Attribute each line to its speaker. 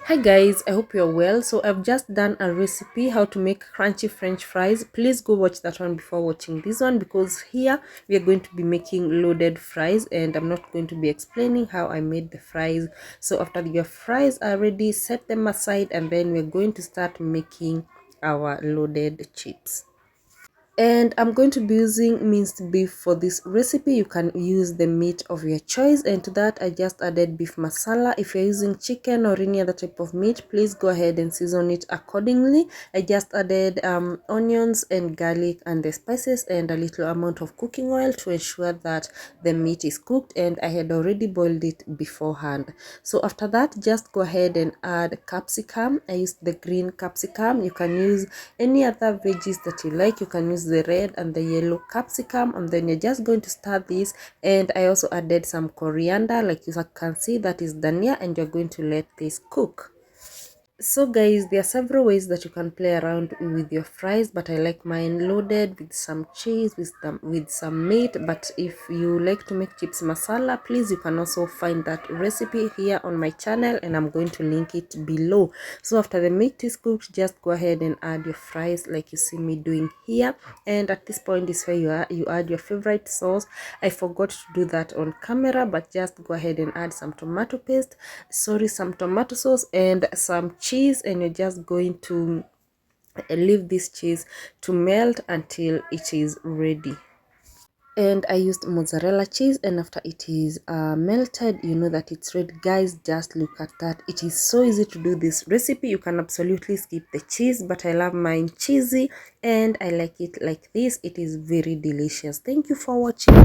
Speaker 1: Hi guys, I hope you're well. So I've just done a recipe how to make crunchy french fries. Please go watch that one before watching this one, because here we are going to be making loaded fries and I'm not going to be explaining how I made the fries. So after your fries are ready, set them aside and then we're going to start making our loaded chips. And I'm going to be using minced beef for this recipe. You can use the meat of your choice, and to that I just added beef masala. If you're using chicken or any other type of meat, please go ahead and season it accordingly. I just added onions and garlic and the spices and a little amount of cooking oil to ensure that the meat is cooked, and I had already boiled it beforehand. So after that, just go ahead and add capsicum. I used the green capsicum. You can use any other veggies that you like. You can use the red and the yellow capsicum, and then you're just going to stir this. And I also added some coriander, like you can see, that is dhania, and you're going to let this cook. So guys, there are several ways that you can play around with your fries, but I like mine loaded with some cheese, with some meat. But if you like to make chips masala, please, you can also find that recipe here on my channel and I'm going to link it below. So after the meat is cooked, just go ahead and add your fries like you see me doing here. And at this point is where you add your favorite sauce. I forgot to do that on camera, but just go ahead and add some tomato paste, some tomato sauce and some cheese, and you're just going to leave this cheese to melt until it is ready. And I used mozzarella cheese, and after it is melted, you know that it's ready. Guys, just look at that. It is so easy to do this recipe. You can absolutely skip the cheese, but I love mine cheesy and I like it like this. It is very delicious. Thank you for watching.